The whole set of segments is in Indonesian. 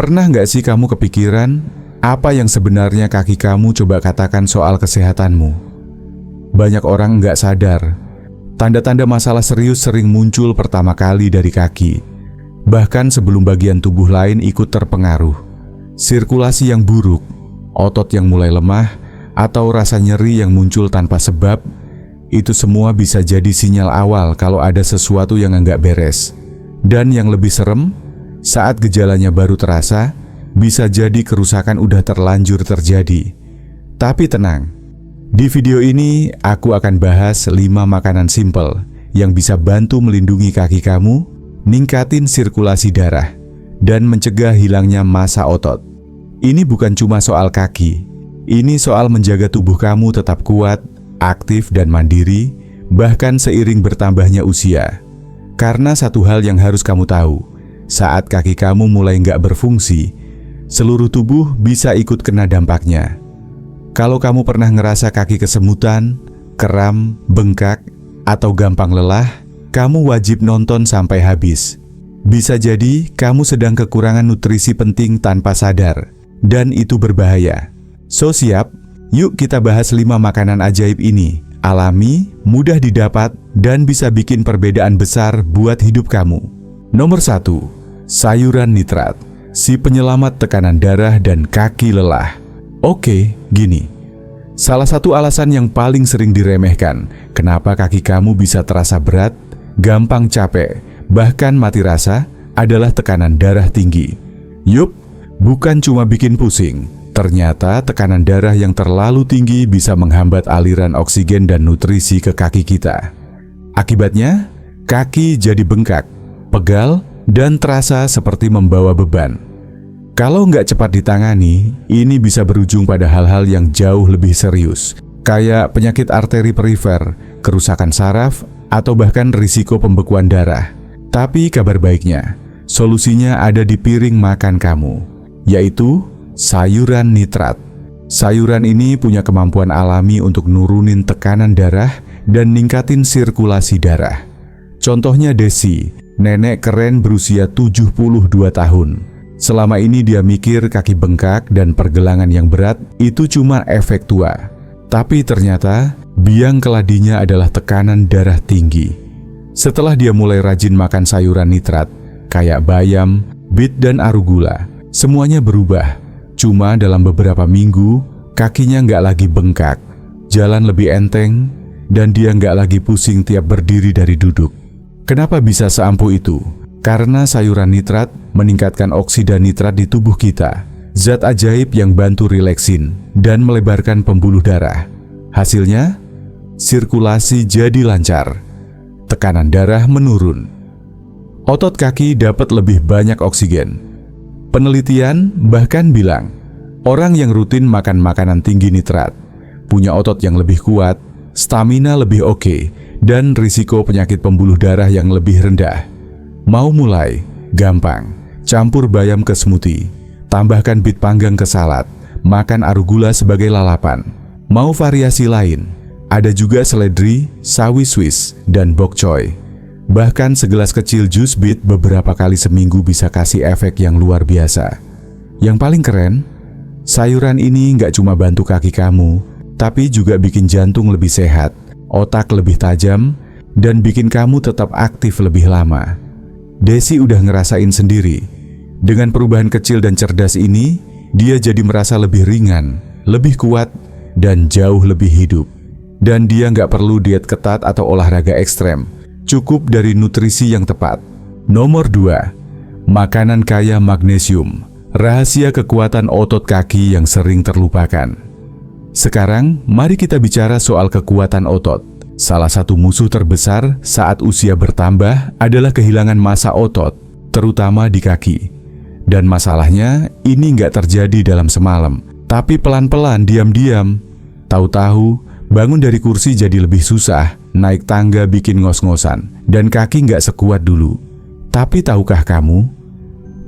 Pernah nggak sih kamu kepikiran apa yang sebenarnya kaki kamu coba katakan soal kesehatanmu? Banyak orang nggak sadar, tanda-tanda masalah serius sering muncul pertama kali dari kaki. Bahkan sebelum bagian tubuh lain ikut terpengaruh. Sirkulasi yang buruk, otot yang mulai lemah, atau rasa nyeri yang muncul tanpa sebab, itu semua bisa jadi sinyal awal kalau ada sesuatu yang nggak beres. Dan yang lebih serem, saat gejalanya baru terasa, bisa jadi kerusakan udah terlanjur terjadi. Tapi tenang, di video ini aku akan bahas 5 makanan simple yang bisa bantu melindungi kaki kamu, ningkatin sirkulasi darah, dan mencegah hilangnya massa otot. Ini bukan cuma soal kaki, ini soal menjaga tubuh kamu tetap kuat, aktif dan mandiri, bahkan seiring bertambahnya usia. Karena satu hal yang harus kamu tahu, saat kaki kamu mulai nggak berfungsi, seluruh tubuh bisa ikut kena dampaknya. Kalau kamu pernah ngerasa kaki kesemutan, kram, bengkak, atau gampang lelah, kamu wajib nonton sampai habis. Bisa jadi kamu sedang kekurangan nutrisi penting tanpa sadar, dan itu berbahaya. So siap? Yuk kita bahas 5 makanan ajaib ini. Alami, mudah didapat, dan bisa bikin perbedaan besar buat hidup kamu. Nomor 1. Sayuran nitrat, si penyelamat tekanan darah dan kaki lelah. Oke, gini. Salah satu alasan yang paling sering diremehkan, kenapa kaki kamu bisa terasa berat, gampang capek, bahkan mati rasa, adalah tekanan darah tinggi. Yup, bukan cuma bikin pusing. Ternyata tekanan darah yang terlalu tinggi bisa menghambat aliran oksigen dan nutrisi ke kaki kita. Akibatnya, kaki jadi bengkak, pegal, dan terasa seperti membawa beban. Kalau nggak cepat ditangani, ini bisa berujung pada hal-hal yang jauh lebih serius, kayak penyakit arteri perifer, kerusakan saraf, atau bahkan risiko pembekuan darah. Tapi kabar baiknya, solusinya ada di piring makan kamu, yaitu sayuran nitrat. Sayuran ini punya kemampuan alami untuk nurunin tekanan darah dan ningkatin sirkulasi darah. Contohnya Desi, nenek keren berusia 72 tahun. Selama ini dia mikir kaki bengkak dan pergelangan yang berat itu cuma efek tua. Tapi ternyata biang keladinya adalah tekanan darah tinggi. Setelah dia mulai rajin makan sayuran nitrat, kayak bayam, bit dan arugula, semuanya berubah. Cuma dalam beberapa minggu, kakinya nggak lagi bengkak, jalan lebih enteng, dan dia nggak lagi pusing tiap berdiri dari duduk. Kenapa bisa seampuh itu? Karena sayuran nitrat meningkatkan oksida nitrat di tubuh kita, zat ajaib yang bantu rileksin dan melebarkan pembuluh darah. Hasilnya, sirkulasi jadi lancar, tekanan darah menurun. Otot kaki dapat lebih banyak oksigen. Penelitian bahkan bilang, orang yang rutin makan makanan tinggi nitrat, punya otot yang lebih kuat, stamina lebih oke, dan risiko penyakit pembuluh darah yang lebih rendah. Mau mulai? Gampang. Campur bayam ke smoothie, tambahkan bit panggang ke salad, makan arugula sebagai lalapan. Mau variasi lain? Ada juga seledri, sawi Swiss, dan bok choy. Bahkan segelas kecil jus bit beberapa kali seminggu bisa kasih efek yang luar biasa. Yang paling keren, sayuran ini nggak cuma bantu kaki kamu, tapi juga bikin jantung lebih sehat, otak lebih tajam, dan bikin kamu tetap aktif lebih lama. Desi udah ngerasain sendiri. Dengan perubahan kecil dan cerdas ini, dia jadi merasa lebih ringan, lebih kuat, dan jauh lebih hidup. Dan dia nggak perlu diet ketat atau olahraga ekstrem, cukup dari nutrisi yang tepat. Nomor 2. Makanan kaya magnesium, rahasia kekuatan otot kaki yang sering terlupakan. Sekarang, mari kita bicara soal kekuatan otot. Salah satu musuh terbesar saat usia bertambah adalah kehilangan massa otot, terutama di kaki. Dan masalahnya, ini nggak terjadi dalam semalam, tapi pelan-pelan, diam-diam. Tahu-tahu, bangun dari kursi jadi lebih susah, naik tangga bikin ngos-ngosan, dan kaki nggak sekuat dulu. Tapi tahukah kamu,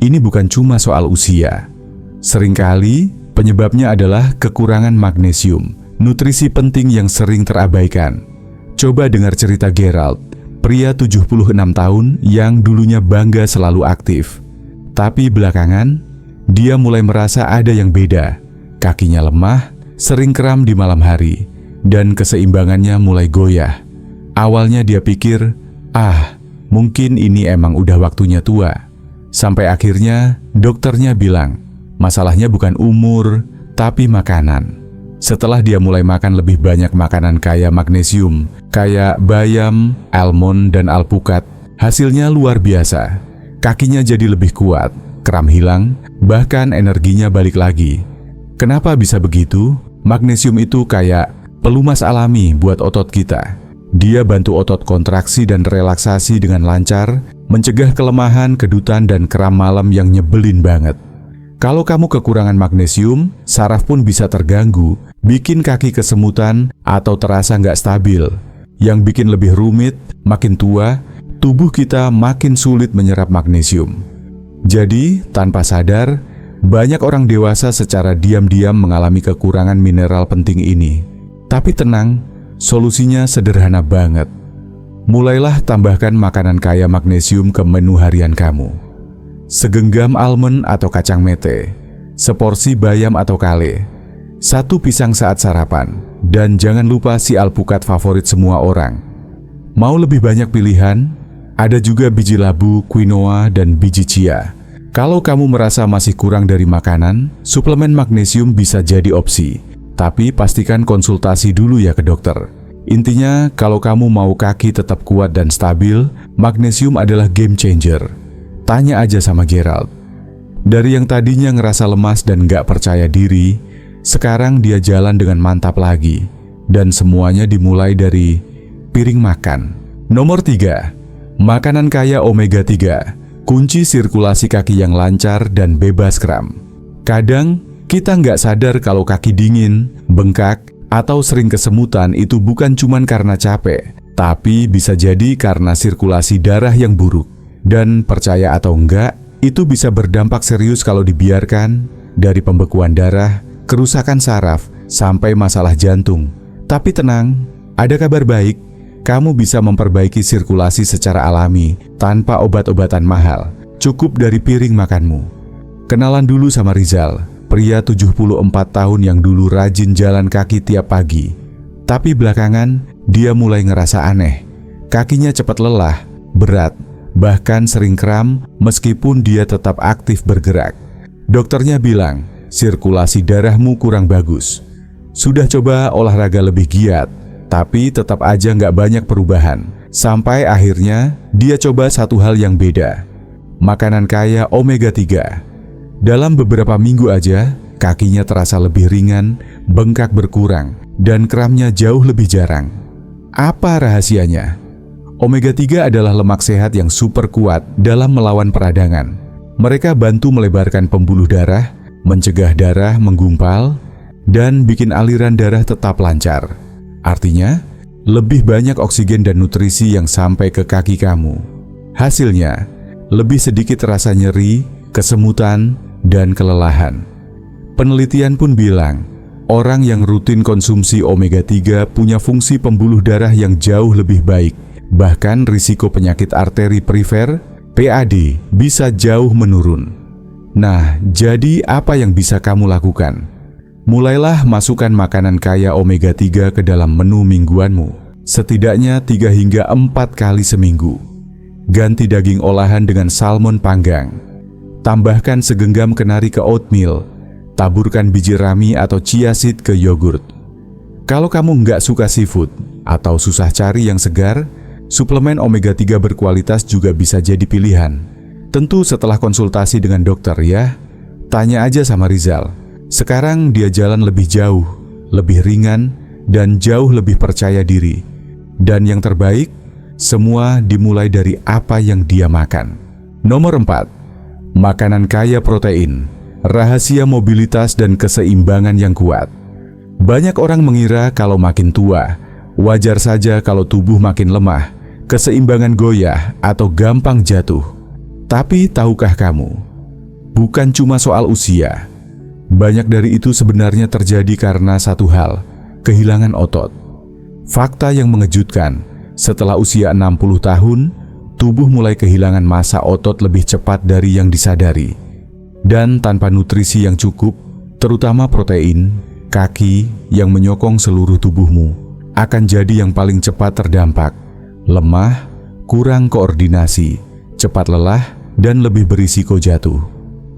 ini bukan cuma soal usia. Seringkali, penyebabnya adalah kekurangan magnesium, nutrisi penting yang sering terabaikan. Coba dengar cerita Gerald, pria 76 tahun yang dulunya bangga selalu aktif. Tapi belakangan, dia mulai merasa ada yang beda. Kakinya lemah, sering kram di malam hari, dan keseimbangannya mulai goyah. Awalnya dia pikir, mungkin ini emang udah waktunya tua. Sampai akhirnya dokternya bilang, masalahnya bukan umur, tapi makanan. Setelah dia mulai makan lebih banyak makanan kaya magnesium, kayak bayam, almond, dan alpukat, hasilnya luar biasa. Kakinya jadi lebih kuat, kram hilang, bahkan energinya balik lagi. Kenapa bisa begitu? Magnesium itu kayak pelumas alami buat otot kita. Dia bantu otot kontraksi dan relaksasi dengan lancar, mencegah kelemahan, kedutan, dan kram malam yang nyebelin banget. Kalau kamu kekurangan magnesium, saraf pun bisa terganggu, bikin kaki kesemutan atau terasa nggak stabil. Yang bikin lebih rumit, makin tua, tubuh kita makin sulit menyerap magnesium. Jadi, tanpa sadar, banyak orang dewasa secara diam-diam mengalami kekurangan mineral penting ini. Tapi tenang, solusinya sederhana banget. Mulailah tambahkan makanan kaya magnesium ke menu harian kamu. Segenggam almond atau kacang mete, seporsi bayam atau kale, 1 pisang saat sarapan, dan jangan lupa si alpukat favorit semua orang. Mau lebih banyak pilihan? Ada juga biji labu, quinoa, dan biji chia. Kalau kamu merasa masih kurang dari makanan, suplemen magnesium bisa jadi opsi. Tapi pastikan konsultasi dulu ya ke dokter. Intinya, kalau kamu mau kaki tetap kuat dan stabil, magnesium adalah game changer. Tanya aja sama Gerald. Dari yang tadinya ngerasa lemas dan gak percaya diri, sekarang dia jalan dengan mantap lagi. Dan semuanya dimulai dari piring makan. Nomor 3. Makanan kaya omega 3. Kunci sirkulasi kaki yang lancar dan bebas kram. Kadang, kita nggak sadar kalau kaki dingin, bengkak, atau sering kesemutan itu bukan cuma karena capek, tapi bisa jadi karena sirkulasi darah yang buruk. Dan percaya atau enggak, itu bisa berdampak serius kalau dibiarkan, dari pembekuan darah, kerusakan saraf, sampai masalah jantung. Tapi tenang, ada kabar baik, kamu bisa memperbaiki sirkulasi secara alami, tanpa obat-obatan mahal, cukup dari piring makanmu. Kenalan dulu sama Rizal, pria 74 tahun yang dulu rajin jalan kaki tiap pagi. Tapi belakangan, dia mulai ngerasa aneh. Kakinya cepat lelah, berat, bahkan sering kram meskipun dia tetap aktif bergerak. Dokternya bilang, sirkulasi darahmu kurang bagus. Sudah coba olahraga lebih giat, tapi tetap aja nggak banyak perubahan. Sampai akhirnya, dia coba satu hal yang beda. Makanan kaya omega 3. Dalam beberapa minggu aja, kakinya terasa lebih ringan, bengkak berkurang, dan kramnya jauh lebih jarang. Apa rahasianya? Omega 3 adalah lemak sehat yang super kuat dalam melawan peradangan. Mereka bantu melebarkan pembuluh darah, mencegah darah menggumpal, dan bikin aliran darah tetap lancar. Artinya, lebih banyak oksigen dan nutrisi yang sampai ke kaki kamu. Hasilnya, lebih sedikit rasa nyeri, kesemutan, dan kelelahan. Penelitian pun bilang, orang yang rutin konsumsi omega 3 punya fungsi pembuluh darah yang jauh lebih baik. Bahkan risiko penyakit arteri perifer, PAD, bisa jauh menurun. Nah, jadi apa yang bisa kamu lakukan? Mulailah masukkan makanan kaya omega 3 ke dalam menu mingguanmu, setidaknya 3 hingga 4 kali seminggu. Ganti daging olahan dengan salmon panggang. Tambahkan segenggam kenari ke oatmeal. Taburkan biji rami atau chia seed ke yogurt. Kalau kamu nggak suka seafood atau susah cari yang segar, suplemen omega 3 berkualitas juga bisa jadi pilihan. Tentu setelah konsultasi dengan dokter ya. Tanya aja sama Rizal. Sekarang dia jalan lebih jauh, lebih ringan, dan jauh lebih percaya diri. Dan yang terbaik, semua dimulai dari apa yang dia makan. Nomor 4. Makanan kaya protein. Rahasia mobilitas dan keseimbangan yang kuat. Banyak orang mengira kalau makin tua, wajar saja kalau tubuh makin lemah, keseimbangan goyah, atau gampang jatuh. Tapi tahukah kamu, bukan cuma soal usia. Banyak dari itu sebenarnya terjadi karena satu hal, kehilangan otot. Fakta yang mengejutkan, setelah usia 60 tahun, tubuh mulai kehilangan massa otot lebih cepat dari yang disadari. Dan tanpa nutrisi yang cukup, terutama protein, kaki yang menyokong seluruh tubuhmu akan jadi yang paling cepat terdampak. Lemah, kurang koordinasi, cepat lelah, dan lebih berisiko jatuh.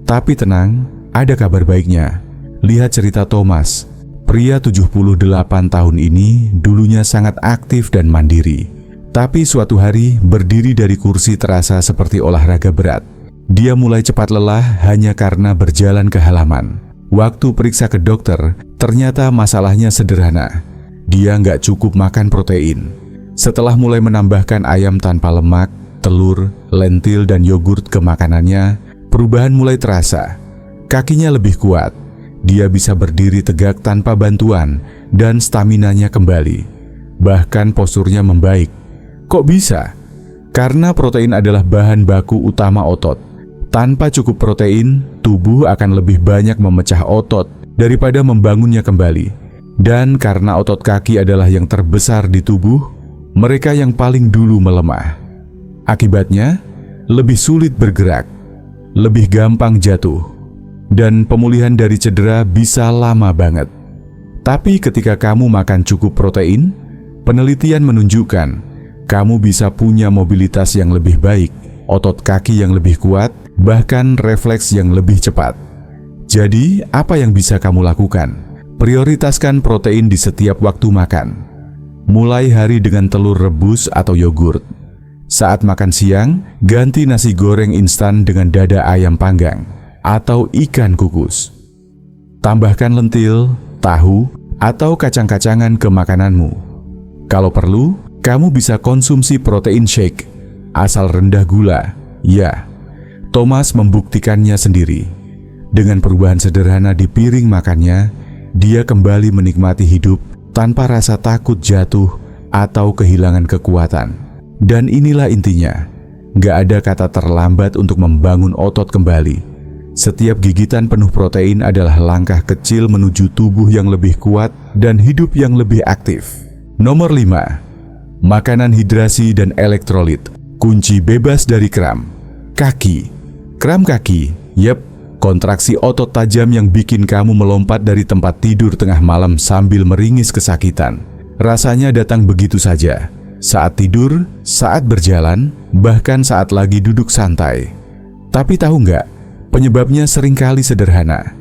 Tapi tenang, ada kabar baiknya. Lihat cerita Thomas. Pria 78 tahun ini dulunya sangat aktif dan mandiri. Tapi suatu hari berdiri dari kursi terasa seperti olahraga berat. Dia mulai cepat lelah hanya karena berjalan ke halaman. Waktu periksa ke dokter, ternyata masalahnya sederhana. Dia nggak cukup makan protein. Setelah mulai menambahkan ayam tanpa lemak, telur, lentil, dan yogurt ke makanannya, perubahan mulai terasa. Kakinya lebih kuat. Dia bisa berdiri tegak tanpa bantuan dan staminanya kembali. Bahkan posturnya membaik. Kok bisa? Karena protein adalah bahan baku utama otot. Tanpa cukup protein, tubuh akan lebih banyak memecah otot daripada membangunnya kembali. Dan karena otot kaki adalah yang terbesar di tubuh, mereka yang paling dulu melemah. Akibatnya, lebih sulit bergerak, lebih gampang jatuh, dan pemulihan dari cedera bisa lama banget. Tapi ketika kamu makan cukup protein, penelitian menunjukkan kamu bisa punya mobilitas yang lebih baik, otot kaki yang lebih kuat, bahkan refleks yang lebih cepat. Jadi, apa yang bisa kamu lakukan? Prioritaskan protein di setiap waktu makan. Mulai hari dengan telur rebus atau yogurt. Saat makan siang, ganti nasi goreng instan dengan dada ayam panggang atau ikan kukus. Tambahkan lentil, tahu, atau kacang-kacangan ke makananmu. Kalau perlu, kamu bisa konsumsi protein shake, asal rendah gula. Ya, Thomas membuktikannya sendiri. Dengan perubahan sederhana di piring makannya, dia kembali menikmati hidup tanpa rasa takut jatuh atau kehilangan kekuatan. Dan inilah intinya, gak ada kata terlambat untuk membangun otot kembali. Setiap gigitan penuh protein adalah langkah kecil menuju tubuh yang lebih kuat dan hidup yang lebih aktif. Nomor 5. Makanan hidrasi dan elektrolit. Kunci bebas dari kram. Kaki. Kram kaki, kontraksi otot tajam yang bikin kamu melompat dari tempat tidur tengah malam sambil meringis kesakitan. Rasanya datang begitu saja. Saat tidur, saat berjalan, bahkan saat lagi duduk santai. Tapi tahu nggak? Penyebabnya seringkali sederhana,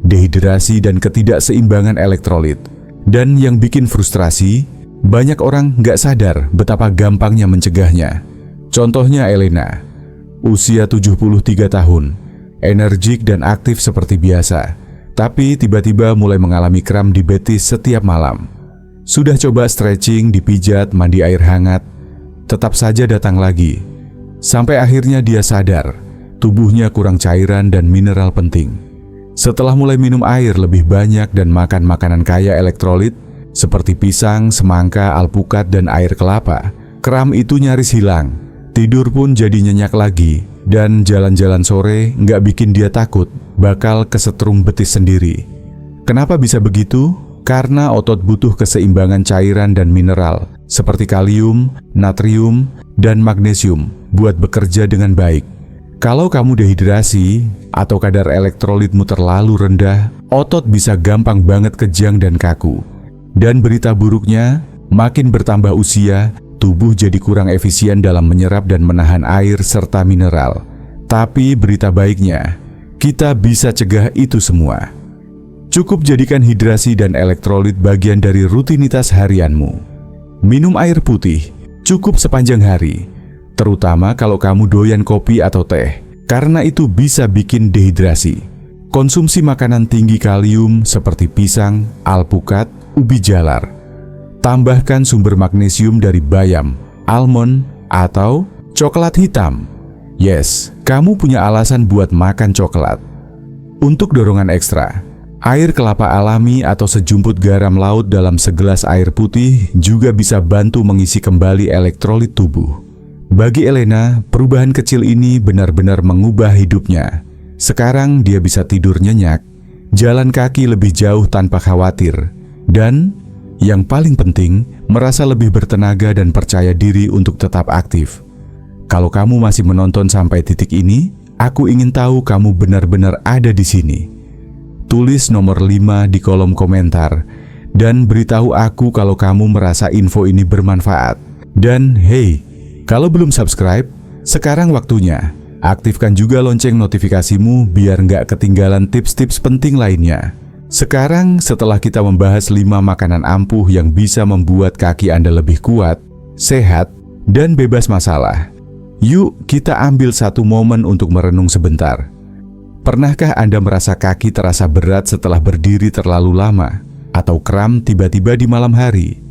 dehidrasi dan ketidakseimbangan elektrolit. Dan yang bikin frustrasi, banyak orang nggak sadar betapa gampangnya mencegahnya. Contohnya Elena, usia 73 tahun, energik dan aktif seperti biasa, tapi tiba-tiba mulai mengalami kram di betis setiap malam. Sudah coba stretching, dipijat, mandi air hangat, tetap saja datang lagi. Sampai akhirnya dia sadar, tubuhnya kurang cairan dan mineral penting. Setelah mulai minum air lebih banyak dan makan makanan kaya elektrolit seperti pisang, semangka, alpukat, dan air kelapa, kram itu nyaris hilang. Tidur pun jadi nyenyak lagi, dan jalan-jalan sore nggak bikin dia takut bakal kesetrum betis sendiri. Kenapa bisa begitu? Karena otot butuh keseimbangan cairan dan mineral seperti kalium, natrium, dan magnesium buat bekerja dengan baik. Kalau kamu dehidrasi atau kadar elektrolitmu terlalu rendah, otot bisa gampang banget kejang dan kaku. Dan berita buruknya, makin bertambah usia, tubuh jadi kurang efisien dalam menyerap dan menahan air serta mineral. Tapi berita baiknya, kita bisa cegah itu semua. Cukup jadikan hidrasi dan elektrolit bagian dari rutinitas harianmu. Minum air putih, cukup sepanjang hari. Terutama kalau kamu doyan kopi atau teh, karena itu bisa bikin dehidrasi. Konsumsi makanan tinggi kalium seperti pisang, alpukat, ubi jalar. Tambahkan sumber magnesium dari bayam, almond, atau coklat hitam. Yes, kamu punya alasan buat makan coklat. Untuk dorongan ekstra, air kelapa alami atau sejumput garam laut dalam segelas air putih juga bisa bantu mengisi kembali elektrolit tubuh. Bagi Elena, perubahan kecil ini benar-benar mengubah hidupnya. Sekarang dia bisa tidur nyenyak, jalan kaki lebih jauh tanpa khawatir, dan yang paling penting, merasa lebih bertenaga dan percaya diri untuk tetap aktif. Kalau kamu masih menonton sampai titik ini, Aku ingin tahu kamu benar-benar ada di sini. Tulis nomor 5 di kolom komentar dan beritahu aku kalau kamu merasa info ini bermanfaat. Dan hey, kalau belum subscribe, sekarang waktunya. Aktifkan juga lonceng notifikasimu biar nggak ketinggalan tips-tips penting lainnya. Sekarang setelah kita membahas 5 makanan ampuh yang bisa membuat kaki Anda lebih kuat, sehat, dan bebas masalah, yuk kita ambil satu momen untuk merenung sebentar. Pernahkah Anda merasa kaki terasa berat setelah berdiri terlalu lama? Atau kram tiba-tiba di malam hari?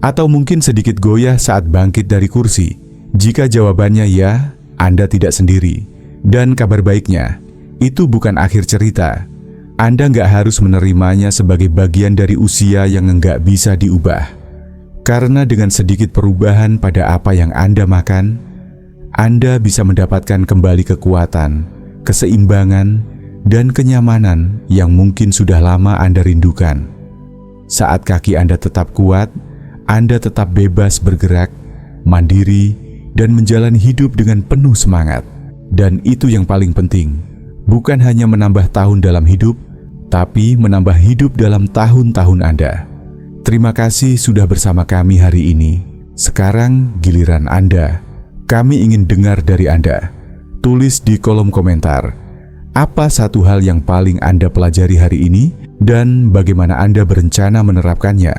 Atau mungkin sedikit goyah saat bangkit dari kursi? Jika jawabannya ya, Anda tidak sendiri. Dan kabar baiknya, itu bukan akhir cerita. Anda nggak harus menerimanya sebagai bagian dari usia yang nggak bisa diubah. Karena dengan sedikit perubahan pada apa yang Anda makan, Anda bisa mendapatkan kembali kekuatan, keseimbangan, dan kenyamanan yang mungkin sudah lama Anda rindukan. Saat kaki Anda tetap kuat, Anda tetap bebas bergerak, mandiri, dan menjalani hidup dengan penuh semangat. Dan itu yang paling penting, bukan hanya menambah tahun dalam hidup, tapi menambah hidup dalam tahun-tahun Anda. Terima kasih sudah bersama kami hari ini. Sekarang giliran Anda. Kami ingin dengar dari Anda. Tulis di kolom komentar, apa satu hal yang paling Anda pelajari hari ini dan bagaimana Anda berencana menerapkannya.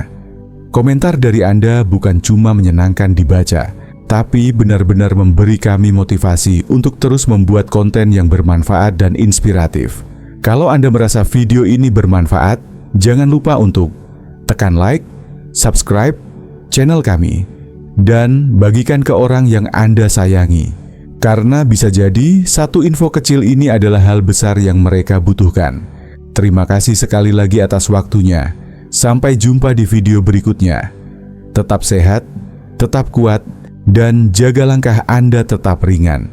Komentar dari Anda bukan cuma menyenangkan dibaca, tapi benar-benar memberi kami motivasi untuk terus membuat konten yang bermanfaat dan inspiratif. Kalau Anda merasa video ini bermanfaat, jangan lupa untuk tekan like, subscribe channel kami, dan bagikan ke orang yang Anda sayangi. Karena bisa jadi satu info kecil ini adalah hal besar yang mereka butuhkan. Terima kasih sekali lagi atas waktunya. Sampai jumpa di video berikutnya. Tetap sehat, tetap kuat, dan jaga langkah Anda tetap ringan.